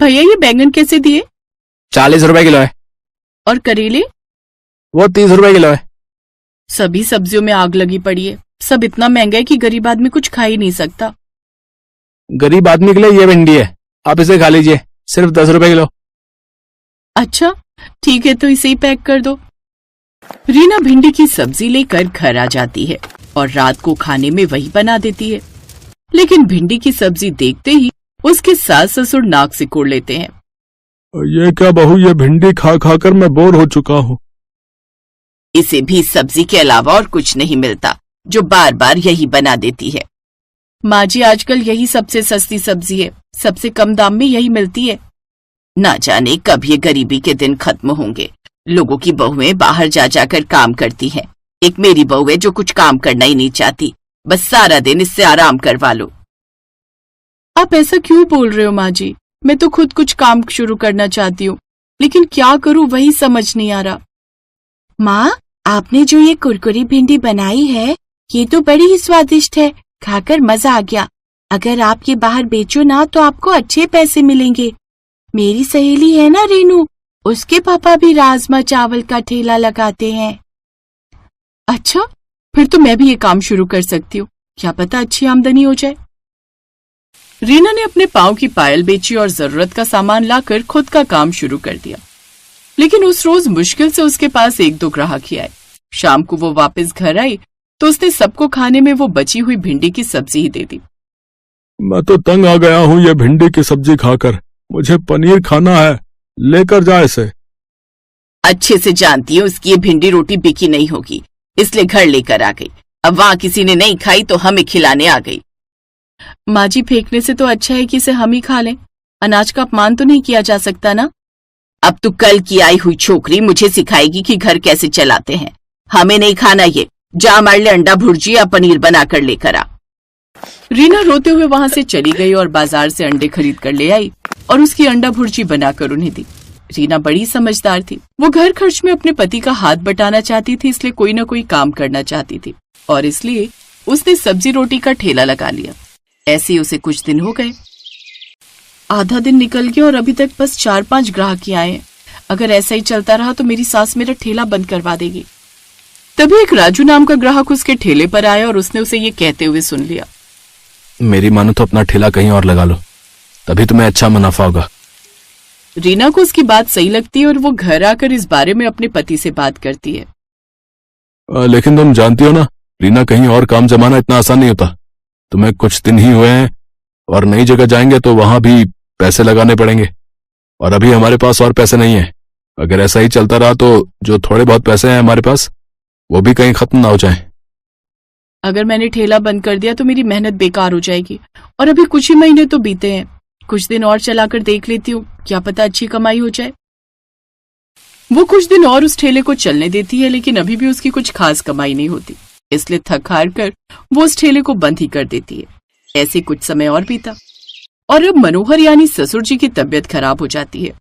भैया ये बैंगन कैसे दिए? 40 रुपए किलो है। और करेले? वो 30 रुपए किलो है। सभी सब्जियों में आग लगी पड़ी है। सब इतना महंगा है कि गरीब आदमी कुछ खा ही नहीं सकता। गरीब आदमी के लिए ये भिंडी है, आप इसे खा लीजिए, सिर्फ 10 रुपए किलो। अच्छा ठीक है, तो इसे ही पैक कर दो। रीना भिंडी की सब्जी लेकर घर आ जाती है और रात को खाने में वही बना देती है। लेकिन भिंडी की सब्जी देखते ही उसके सास ससुर नाक सिकोड़ लेते हैं। ये क्या बहू, ये भिंडी खा खा कर मैं बोर हो चुका हूँ। इसे भी सब्जी के अलावा और कुछ नहीं मिलता, जो बार बार यही बना देती है। माँ जी आजकल यही सबसे सस्ती सब्जी है, सबसे कम दाम में यही मिलती है। ना जाने कब ये गरीबी के दिन खत्म होंगे। लोगों की बहुएं बाहर जा जाकर काम करती हैं। एक मेरी बहू है जो कुछ काम करना ही नहीं चाहती, बस सारा दिन इससे आराम करवा लो। आप ऐसा क्यों बोल रहे हो माँ जी? मैं तो खुद कुछ काम शुरू करना चाहती हूँ, लेकिन क्या करूँ वही समझ नहीं आ रहा। माँ, आपने जो ये कुरकुरी भिंडी बनाई है, ये तो बड़ी ही स्वादिष्ट है, खाकर मजा आ गया। अगर आप ये बाहर बेचो ना तो आपको अच्छे पैसे मिलेंगे। मेरी सहेली है ना रेनू, उसके पापा भी राजमा चावल का ठेला लगाते हैं। अच्छा, फिर तो मैं भी ये काम शुरू कर सकती हूँ, क्या पता अच्छी आमदनी हो जाए। रीना ने अपने पाँव की पायल बेची और जरूरत का सामान लाकर खुद का काम शुरू कर दिया। लेकिन उस रोज मुश्किल से उसके पास 1-2 ग्राहक ही आए। शाम को वो वापस घर आई तो उसने सबको खाने में वो बची हुई भिंडी की सब्जी ही दे दी। मैं तो तंग आ गया हूँ ये भिंडी की सब्जी खाकर, मुझे पनीर खाना है, लेकर जा इसे। अच्छे से जानती हूँ उसकी ये भिंडी रोटी बिकी नहीं होगी, इसलिए घर लेकर आ गई। अब वहाँ किसी ने नहीं खाई तो हमें खिलाने आ गई। माँ जी, फेंकने से तो अच्छा है कि इसे हम ही खा लें। अनाज का अपमान तो नहीं किया जा सकता ना। अब तू कल की आई हुई छोकरी मुझे सिखाएगी कि घर कैसे चलाते हैं। हमें नहीं खाना ये, जा हमारे लिए अंडा भुर्जी या पनीर बना कर लेकर आ। रीना रोते हुए वहां से चली गई और बाजार से अंडे खरीद कर ले आई और उसकी अंडा भुर्जी बनाकर उन्हें दी। रीना बड़ी समझदार थी, वो घर खर्च में अपने पति का हाथ बटाना चाहती थी, इसलिए कोई न कोई काम करना चाहती थी और इसलिए उसने सब्जी रोटी का ठेला लगा लिया। ऐसे ही उसे कुछ दिन हो गए। आधा दिन निकल गया और अभी तक बस 4-5 ग्राहक ही आए हैं। अगर ऐसा ही चलता रहा तो मेरी सास मेरा ठेला बंद करवा देगी। तभी एक राजू नाम का ग्राहक उसके ठेले पर आया और उसने उसे ये कहते हुए सुन लिया, मेरी मानो तो अपना ठेला कहीं और लगा लो, तभी तुम्हें अच्छा मुनाफा होगा। रीना को उसकी बात सही लगती है और वो घर आकर इस बारे में अपने पति से बात करती है। लेकिन तुम जानती हो ना, रीना कहीं और काम जमाना इतना आसान नहीं होता। तुम्हें कुछ दिन ही हुए हैं और नई जगह जाएंगे तो वहां भी पैसे लगाने पड़ेंगे और अभी हमारे पास और पैसे नहीं है। अगर ऐसा ही चलता रहा तो जो थोड़े बहुत पैसे हैं हमारे पास वो भी कहीं खत्म ना हो जाए। अगर मैंने ठेला बंद कर दिया तो मेरी मेहनत बेकार हो जाएगी और अभी कुछ ही महीने तो बीते हैं। कुछ दिन और चलाकर देख लेती हूँ, क्या पता अच्छी कमाई हो जाए। वो कुछ दिन और उस ठेले को चलने देती है, लेकिन अभी भी उसकी कुछ खास कमाई नहीं होती, इसलिए थक हार कर वो उस ठेले को बंद ही कर देती है। ऐसे कुछ समय और बीता और अब मनोहर यानी ससुर जी की तबीयत खराब हो जाती है।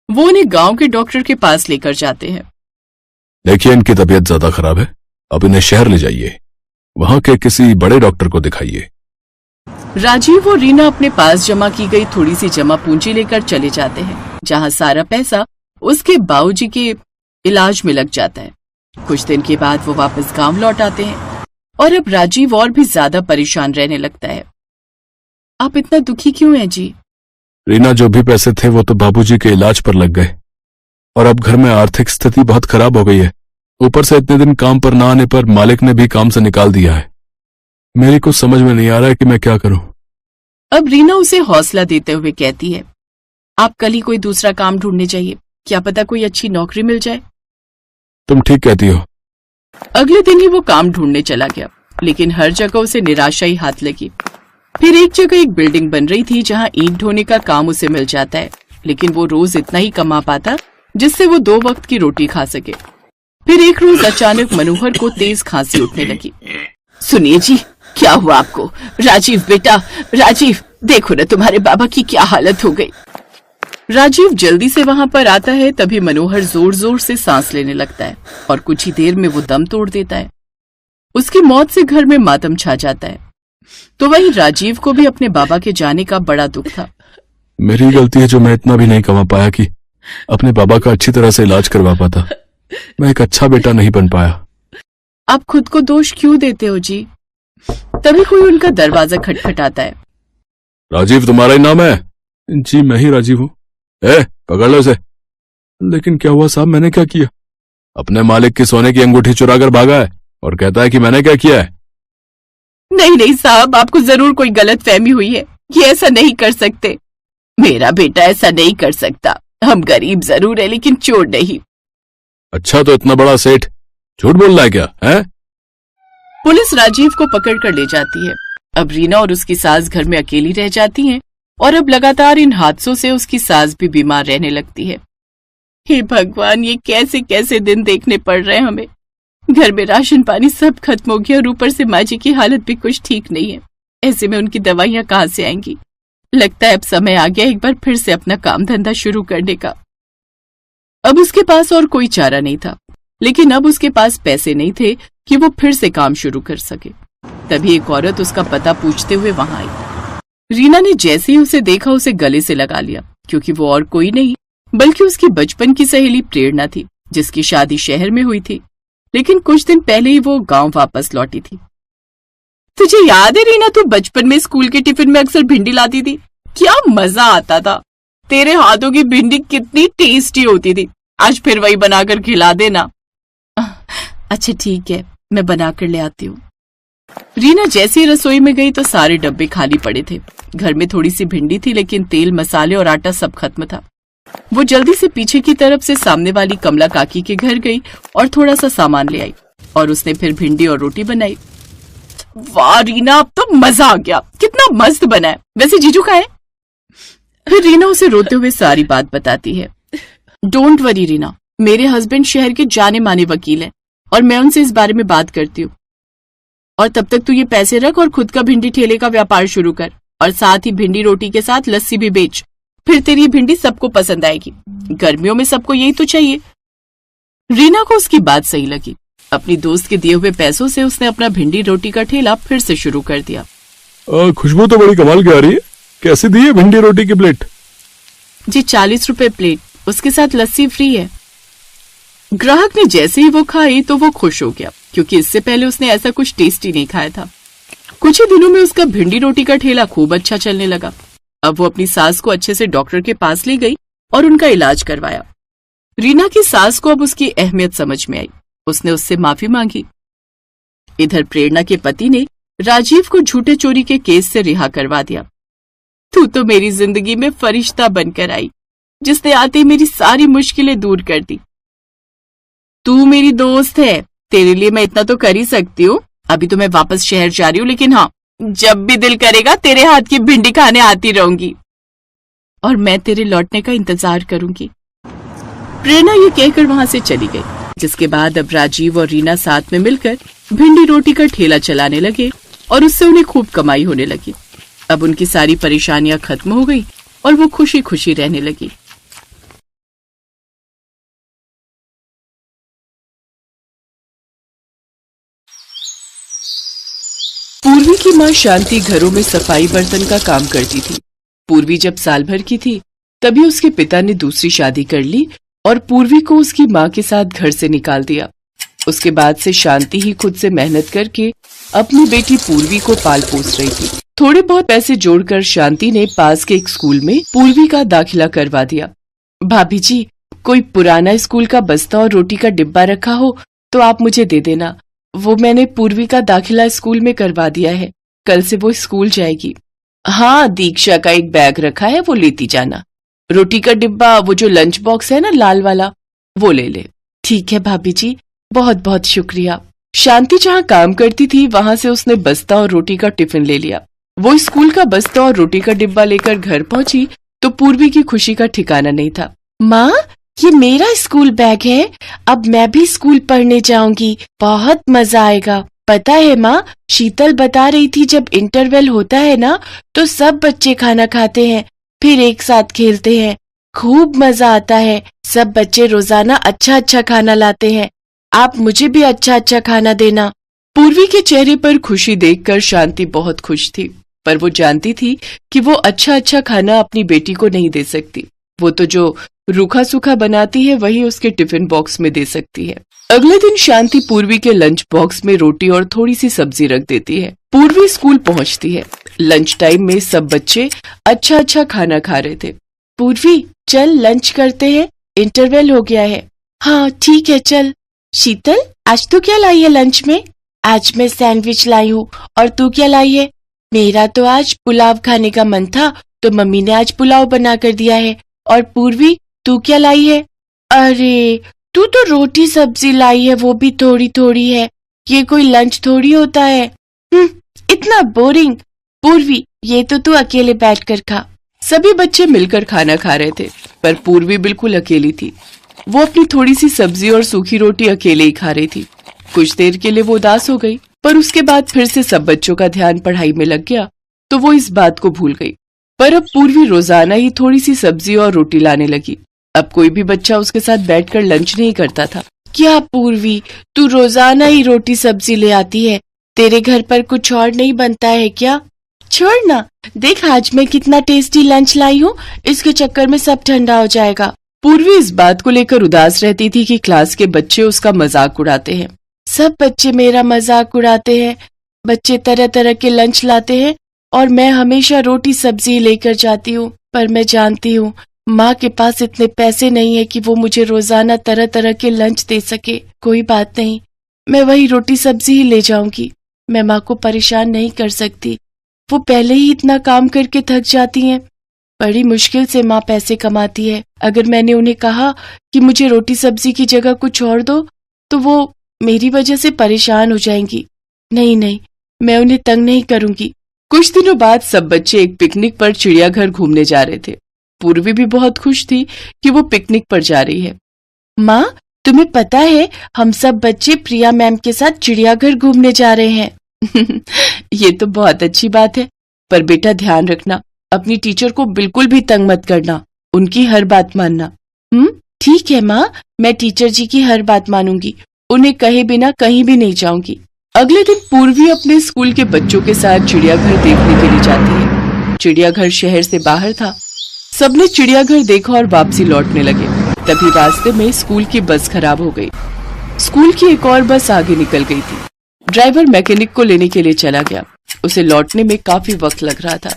वो उन्हें गांव के डॉक्टर के पास लेकर जाते हैं। देखिए, इनकी तबीयत ज्यादा खराब है, अब इन्हें शहर ले जाइए, वहां के किसी बड़े डॉक्टर को दिखाइए। राजीव और रीना अपने पास जमा की गई थोड़ी सी जमा पूंजी लेकर चले जाते हैं, जहां सारा पैसा उसके बाबूजी के इलाज में लग जाता है। कुछ दिन के बाद वो वापस गांव लौट आते हैं और अब राजीव और भी ज्यादा परेशान रहने लगता है। आप इतना दुखी क्यों हैं जी? रीना, जो भी पैसे थे वो तो बाबूजी के इलाज पर लग गए और अब घर में आर्थिक स्थिति बहुत खराब हो गई है। ऊपर से इतने दिन काम पर ना आने पर मालिक ने भी काम से निकाल दिया है। मेरी कुछ समझ में नहीं आ रहा है कि मैं क्या करूं। अब रीना उसे हौसला देते हुए कहती है, आप कल ही कोई दूसरा काम ढूंढने चाहिए, क्या पता कोई अच्छी नौकरी मिल जाए। तुम ठीक कहती हो। अगले दिन ही वो काम ढूंढने चला गया, लेकिन हर जगह उसे निराशा ही हाथ लगी। फिर एक जगह एक बिल्डिंग बन रही थी जहां ईंट ढोने का काम उसे मिल जाता है, लेकिन वो रोज इतना ही कमा पाता जिससे वो 2 वक्त की रोटी खा सके। फिर एक रोज अचानक मनोहर को तेज खांसी उठने लगी। सुनिए जी, क्या हुआ आपको? राजीव बेटा, राजीव, देखो ना तुम्हारे बाबा की क्या हालत हो गई। राजीव जल्दी से वहां पर आता है, तभी मनोहर जोर जोर से सांस लेने लगता है और कुछ ही देर में वो दम तोड़ देता है। उसकी मौत से घर में मातम छा जाता है। तो वहीं राजीव को भी अपने बाबा के जाने का बड़ा दुख था। मेरी गलती है जो मैं इतना भी नहीं कमा पाया कि अपने बाबा का अच्छी तरह से इलाज करवा पाता। मैं एक अच्छा बेटा नहीं बन पाया। आप खुद को दोष क्यों देते हो जी? तभी कोई उनका दरवाजा खटखटाता है। राजीव तुम्हारा ही नाम है? जी मैं ही राजीव हूँ। पकड़ लो इसे। लेकिन क्या हुआ साहब, मैंने क्या किया? अपने मालिक की सोने की अंगूठी चुरा कर भागा है और कहता है कि मैंने क्या किया है। नहीं नहीं साहब, आपको जरूर कोई गलत फहमी हुई है। ये ऐसा नहीं कर सकते। मेरा बेटा ऐसा नहीं कर सकता। हम गरीब जरूर है लेकिन चोर नहीं। अच्छा तो इतना बड़ा सेठ झूठ बोल रहा है क्या है? पुलिस राजीव को पकड़ कर ले जाती है। अब रीना और उसकी सास घर में अकेली रह जाती हैं और अब लगातार इन हादसों से उसकी सास भी बीमार रहने लगती है। हे भगवान, ये कैसे कैसे दिन देखने पड़ रहे हैं हमें। घर में राशन पानी सब खत्म हो गया और ऊपर से माँ जी की हालत भी कुछ ठीक नहीं है। ऐसे में उनकी दवाइयाँ कहाँ से आएंगी? लगता है अब समय आ गया एक बार फिर से अपना काम धंधा शुरू करने का। अब उसके पास और कोई चारा नहीं था, लेकिन अब उसके पास पैसे नहीं थे कि वो फिर से काम शुरू कर सके। तभी एक औरत उसका पता पूछते हुए वहां आई। रीना ने जैसे ही उसे देखा उसे गले से लगा लिया, क्योंकि वो और कोई नहीं बल्कि उसकी बचपन की सहेली प्रेरणा थी, जिसकी शादी शहर में हुई थी, लेकिन कुछ दिन पहले ही वो गांव वापस लौटी थी। तुझे याद है रीना, तू बचपन में स्कूल के टिफिन में अक्सर भिंडी लाती थी। क्या मजा आता था। तेरे हाथों की भिंडी कितनी टेस्टी होती थी। आज फिर वही बनाकर खिला देना। अच्छा ठीक है, मैं बनाकर ले आती हूँ। रीना जैसे ही रसोई में गई तो सारे डब्बे खाली पड़े थे। घर में थोड़ी सी भिंडी थी, लेकिन तेल, मसाले और आटा सब खत्म था। वो जल्दी से पीछे की तरफ से सामने वाली कमला काकी के घर गई और थोड़ा सा सामान ले आई और उसने फिर भिंडी और रोटी बनाई। वाह रीना, अब तो मजा आ गया। कितना मस्त बना है। वैसे जीजू कहाँ है? फिर रीना उसे रोते हुए सारी बात बताती है। डोंट वरी रीना, मेरे हस्बैंड शहर के जाने माने वकील हैं और मैं उनसे इस बारे में बात करती हूँ। और तब तक तू ये पैसे रख और खुद का भिंडी ठेले का व्यापार शुरू कर और साथ ही भिंडी रोटी के साथ लस्सी भी बेच। फिर तेरी भिंडी सबको पसंद आएगी। गर्मियों में सबको यही तो चाहिए। रीना को उसकी बात सही लगी। अपनी दोस्त के दिए हुए पैसों से उसने अपना भिंडी रोटी का ठेला फिर से शुरू कर दिया। खुशबू तो बड़ी कमाल की आ रही है। कैसे दी है भिंडी रोटी की प्लेट? जी 40 रुपए प्लेट, उसके साथ लस्सी फ्री है। ग्राहक ने जैसे ही वो खाई तो वो खुश हो गया, क्योंकि इससे पहले उसने ऐसा कुछ टेस्टी नहीं खाया था। कुछ ही दिनों में उसका भिंडी रोटी का ठेला खूब अच्छा चलने लगा। अब वो अपनी सास को अच्छे से डॉक्टर के पास ले गई और उनका इलाज करवाया। रीना की सास को अब उसकी अहमियत समझ में आई। उसने उससे माफी मांगी। इधर प्रेरणा के पति ने राजीव को झूठे चोरी के केस से रिहा करवा दिया। तू तो मेरी जिंदगी में फरिश्ता बनकर आई, जिसने आते ही मेरी सारी मुश्किलें दूर कर दी। तू मेरी दोस्त है, तेरे लिए मैं इतना तो कर ही सकती हूँ। अभी तो मैं वापस शहर जा रही हूँ, लेकिन हाँ, जब भी दिल करेगा तेरे हाथ की भिंडी खाने आती रहूंगी और मैं तेरे लौटने का इंतजार करूंगी। प्रेरणा ये कहकर वहां से चली गई, जिसके बाद अब राजीव और रीना साथ में मिलकर भिंडी रोटी का ठेला चलाने लगे और उससे उन्हें खूब कमाई होने लगी। अब उनकी सारी परेशानियां खत्म हो गई और वो खुशी खुशी रहने लगी। पूर्वी की माँ शांति घरों में सफाई बर्तन का काम करती थी। पूर्वी जब साल भर की थी तभी उसके पिता ने दूसरी शादी कर ली और पूर्वी को उसकी माँ के साथ घर से निकाल दिया। उसके बाद से शांति ही खुद से मेहनत करके अपनी बेटी पूर्वी को पाल पोस रही थी। थोड़े बहुत पैसे जोड़कर शांति ने पास के एक स्कूल में पूर्वी का दाखिला करवा दिया। भाभी जी, कोई पुराना स्कूल का बस्ता और रोटी का डिब्बा रखा हो तो आप मुझे दे देना। वो मैंने पूर्वी का दाखिला स्कूल में करवा दिया है। कल से वो स्कूल जाएगी। हाँ, दीक्षा का एक बैग रखा है, वो लेती जाना। रोटी का डिब्बा, वो जो लंच बॉक्स है ना लाल वाला, वो ले ले। ठीक है भाभी जी, बहुत बहुत शुक्रिया। शांति जहाँ काम करती थी वहां से उसने बस्ता और रोटी का टिफिन ले लिया। वो स्कूल का बस्ता और रोटी का डिब्बा लेकर घर पहुंची तो पूर्वी की खुशी का ठिकाना नहीं था। माँ, ये मेरा स्कूल बैग है। अब मैं भी स्कूल पढ़ने जाऊंगी। बहुत मजा आएगा। पता है माँ, शीतल बता रही थी जब इंटरवल होता है ना तो सब बच्चे खाना खाते हैं, फिर एक साथ खेलते हैं। खूब मजा आता है। सब बच्चे रोजाना अच्छा अच्छा खाना लाते हैं। आप मुझे भी अच्छा अच्छा खाना देना। पूर्वी के चेहरे पर खुशी देखकर शांति बहुत खुश थी। पर वो जानती थी कि वो अच्छा अच्छा खाना अपनी बेटी को नहीं दे सकती। वो तो जो रूखा सूखा बनाती है वही उसके टिफिन बॉक्स में दे सकती है। अगले दिन शांति पूर्वी के लंच बॉक्स में रोटी और थोड़ी सी सब्जी रख देती है। पूर्वी स्कूल पहुंचती है। लंच टाइम में सब बच्चे अच्छा अच्छा खाना खा रहे थे। पूर्वी चल लंच करते हैं, इंटरवल हो गया है। हाँ ठीक है चल। शीतल आज तू क्या लाई है लंच में? आज मैं सैंडविच लाई हूँ। और तू क्या लाई है? मेरा तो आज पुलाव खाने का मन था तो मम्मी ने आज पुलाव बना कर दिया है। और पूर्वी तू क्या लाई है? अरे तू तो रोटी सब्जी लाई है, वो भी थोड़ी थोड़ी है। ये कोई लंच थोड़ी होता है। इतना बोरिंग। पूर्वी ये तो तू अकेले बैठ कर खा। सभी बच्चे मिलकर खाना खा रहे थे पर पूर्वी बिल्कुल अकेली थी। वो अपनी थोड़ी सी सब्जी और सूखी रोटी अकेले ही खा रही थी। कुछ देर के लिए वो उदास हो गई, पर उसके बाद फिर से सब बच्चों का ध्यान पढ़ाई में लग गया तो वो इस बात को भूल गई। पर अब पूर्वी रोजाना ही थोड़ी सी सब्जी और रोटी लाने लगी। अब कोई भी बच्चा उसके साथ बैठकर लंच नहीं करता था। क्या पूर्वी तू रोजाना ही रोटी सब्जी ले आती है? तेरे घर पर कुछ और नहीं बनता है क्या? छोड़ ना, देख आज मैं कितना टेस्टी लंच लाई हूँ, इसके चक्कर में सब ठंडा हो जाएगा। पूर्वी इस बात को लेकर उदास रहती थी कि क्लास के बच्चे उसका मजाक उड़ाते हैं। सब बच्चे मेरा मजाक उड़ाते हैं। बच्चे तरह तरह के लंच लाते हैं और मैं हमेशा रोटी सब्जी लेकर जाती हूँ। पर मैं जानती हूँ माँ के पास इतने पैसे नहीं है कि वो मुझे रोजाना तरह तरह के लंच दे सके। कोई बात नहीं, मैं वही रोटी सब्जी ही ले जाऊंगी। मैं माँ को परेशान नहीं कर सकती, वो पहले ही इतना काम करके थक जाती हैं। बड़ी मुश्किल से माँ पैसे कमाती है। अगर मैंने उन्हें कहा कि मुझे रोटी सब्जी की जगह कुछ और दो तो वो मेरी वजह से परेशान हो जाएंगी। नहीं नहीं, मैं उन्हें तंग नहीं करूंगी। कुछ दिनों बाद सब बच्चे एक पिकनिक पर चिड़ियाघर घूमने जा रहे थे। पूर्वी भी बहुत खुश थी कि वो पिकनिक पर जा रही है। माँ तुम्हें पता है हम सब बच्चे प्रिया मैम के साथ चिड़ियाघर घूमने जा रहे हैं। ये तो बहुत अच्छी बात है, पर बेटा ध्यान रखना अपनी टीचर को बिल्कुल भी तंग मत करना, उनकी हर बात मानना। ठीक है माँ, मैं टीचर जी की हर बात मानूंगी, उन्हें कहे बिना कहीं भी नहीं जाऊंगी। अगले दिन पूर्वी अपने स्कूल के बच्चों के साथ चिड़ियाघर देखने के लिए जाती है। चिड़ियाघर शहर से बाहर था। सबने चिड़ियाघर देखा और वापसी लौटने लगे। तभी रास्ते में स्कूल की बस खराब हो गई। स्कूल की एक और बस आगे निकल गई थी। ड्राइवर मैकेनिक को लेने के लिए चला गया। उसे लौटने में काफी वक्त लग रहा था।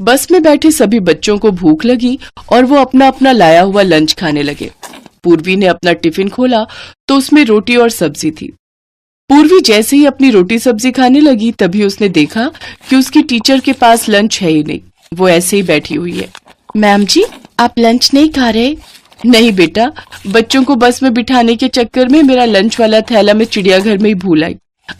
बस में बैठे सभी बच्चों को भूख लगी और वो अपना अपना लाया हुआ लंच खाने लगे। पूर्वी ने अपना टिफिन खोला तो उसमें रोटी और सब्जी थी। पूर्वी जैसे ही अपनी रोटी सब्जी खाने लगी तभी उसने देखा कि उसकी टीचर के पास लंच है ही नहीं, वो ऐसे ही बैठी हुई है। मैम जी आप लंच नहीं खा रहे? नहीं बेटा, बच्चों को बस में बिठाने के चक्कर में मेरा लंच वाला थैला मैं चिड़ियाघर में ही भूल आई।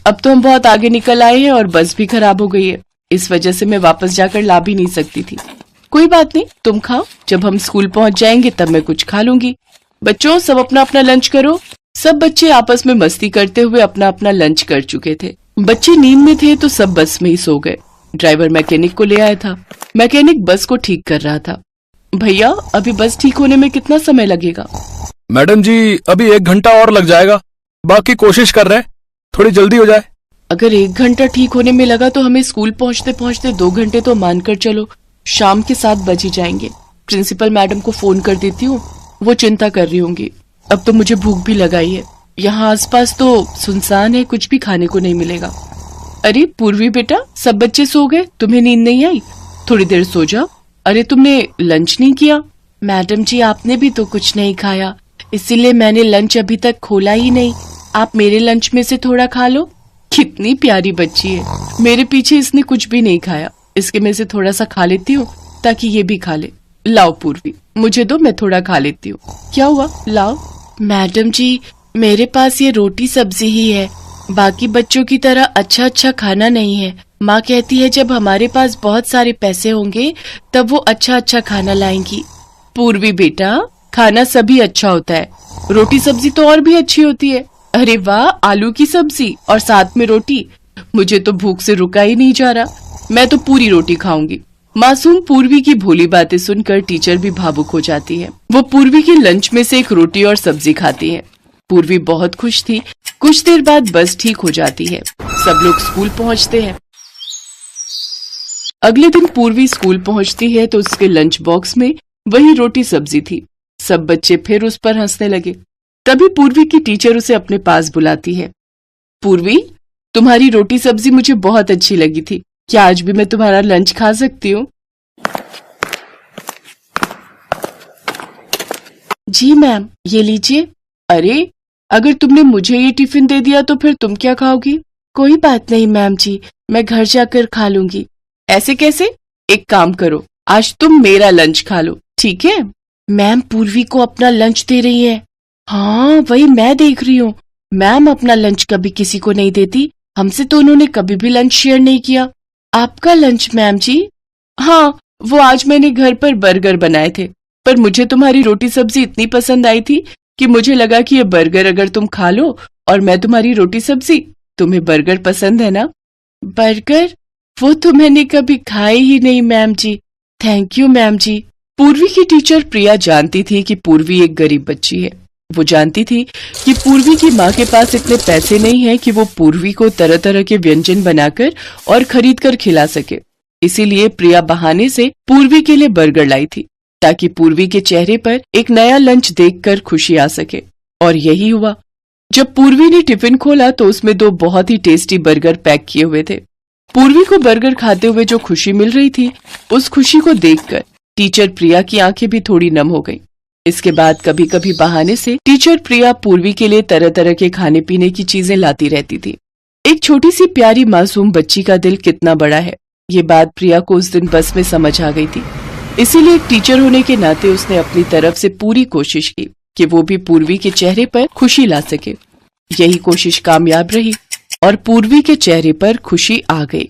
अब तो हम बहुत आगे निकल आए हैं और बस भी खराब हो गई है, इस वजह से मैं वापस जाकर ला भी नहीं सकती थी। कोई बात नहीं, तुम खाओ, जब हम स्कूल पहुंच जाएंगे तब मैं कुछ खा लूंगी। बच्चों सब अपना अपना लंच करो। सब बच्चे आपस में मस्ती करते हुए अपना अपना लंच कर चुके थे। बच्चे नींद में थे तो सब बस में ही सो गए। ड्राइवर मैकेनिक को ले आया था। मैकेनिक बस को ठीक कर रहा था। भैया अभी बस ठीक होने में कितना समय लगेगा? मैडम जी अभी 1 घंटा और लग जाएगा, बाकी कोशिश कर रहे हैं थोड़ी जल्दी हो जाए। अगर 1 घंटा ठीक होने में लगा तो हमें स्कूल पहुंचते पहुंचते 2 घंटे तो मानकर चलो शाम के 7 बज ही जाएंगे। प्रिंसिपल मैडम को फोन कर देती हूँ, वो चिंता कर रही होंगी। अब तो मुझे भूख भी लगाई है, यहाँ आसपास तो सुनसान है, कुछ भी खाने को नहीं मिलेगा। अरे पूर्वी बेटा, सब बच्चे सो गए, तुम्हें नींद नहीं आई? थोड़ी देर सो जाओ। अरे तुमने लंच नहीं किया? मैडम जी आपने भी तो कुछ नहीं खाया, इसीलिए मैंने लंच अभी तक खोला ही नहीं। आप मेरे लंच में से थोड़ा खा लो। कितनी प्यारी बच्ची है, मेरे पीछे इसने कुछ भी नहीं खाया, इसके में से थोड़ा सा खा लेती हूँ ताकि ये भी खा ले। लाओ पूर्वी, मुझे दो, मैं थोड़ा खा लेती हूँ। क्या हुआ, लाओ। मैडम जी मेरे पास ये रोटी सब्जी ही है, बाकी बच्चों की तरह अच्छा अच्छा खाना नहीं है। माँ कहती है जब हमारे पास बहुत सारे पैसे होंगे तब वो अच्छा अच्छा खाना लाएंगी। पूर्वी बेटा, खाना सभी अच्छा होता है, रोटी सब्जी तो और भी अच्छी होती है। अरे वाह, आलू की सब्जी और साथ में रोटी, मुझे तो भूख से रुका ही नहीं जा रहा, मैं तो पूरी रोटी खाऊंगी। मासूम पूर्वी की भोली बातें सुनकर टीचर भी भावुक हो जाती है। वो पूर्वी के लंच में से एक रोटी और सब्जी खाती है। पूर्वी बहुत खुश थी। कुछ देर बाद बस ठीक हो जाती है। सब लोग स्कूल पहुंचते हैं। अगले दिन पूर्वी स्कूल पहुंचती है तो उसके लंच बॉक्स में वही रोटी सब्जी थी। सब बच्चे फिर उस पर हंसने लगे। तभी पूर्वी की टीचर उसे अपने पास बुलाती है। पूर्वी, तुम्हारी रोटी सब्जी मुझे बहुत अच्छी लगी थी। क्या आज भी मैं तुम्हारा लंच खा सकती हूँ? जी मैम, ये लीजिए। अरे, अगर तुमने मुझे ये टिफिन दे दिया तो फिर तुम क्या खाओगी? कोई बात नहीं मैम जी, मैं घर जाकर खा लूंगी। ऐसे कैसे? एक काम करो, आज तुम मेरा लंच खा लो, ठीक है? मैम पूर्वी को अपना लंच दे रही है। हाँ, वही मैं देख रही हूँ। मैम अपना लंच कभी किसी को नहीं देती। हमसे तो उन्होंने कभी भी लंच शेयर नहीं किया। आपका लंच मैम जी? हाँ, वो आज मैंने घर पर बर्गर बनाए थे, पर मुझे तुम्हारी रोटी सब्जी इतनी पसंद आई थी कि मुझे लगा कि ये बर्गर अगर तुम खा लो और मैं तुम्हारी रोटी सब्जी। तुम्हें बर्गर पसंद है ना? बर्गर? वो तो मैंने कभी खाए ही नहीं ma'am ji. Thank you ma'am ji. Purvi की टीचर प्रिया जानती थी कि पूर्वी एक गरीब बच्ची है। वो जानती थी कि पूर्वी की माँ के पास इतने पैसे नहीं हैं कि वो पूर्वी को तरह तरह के व्यंजन बनाकर और खरीद कर खिला सके। इसीलिए प्रिया बहाने से पूर्वी के लिए बर्गर लाई थी ताकि पूर्वी के चेहरे पर एक नया लंच देखकर खुशी आ सके। और यही हुआ। जब पूर्वी ने टिफिन खोला तो उसमें 2 बहुत ही टेस्टी बर्गर पैक किए हुए थे। पूर्वी को बर्गर खाते हुए जो खुशी मिल रही थी, उस खुशी को देखकर टीचर प्रिया की आंखें भी थोड़ी नम हो गईं। इसके बाद कभी कभी बहाने से टीचर प्रिया पूर्वी के लिए तरह तरह के खाने पीने की चीजें लाती रहती थी। एक छोटी सी प्यारी मासूम बच्ची का दिल कितना बड़ा है, ये बात प्रिया को उस दिन बस में समझ आ गई थी। इसीलिए टीचर होने के नाते उसने अपनी तरफ से पूरी कोशिश की कि वो भी पूर्वी के चेहरे पर खुशी ला सके। यही कोशिश कामयाब रही और पूर्वी के चेहरे पर खुशी आ गई।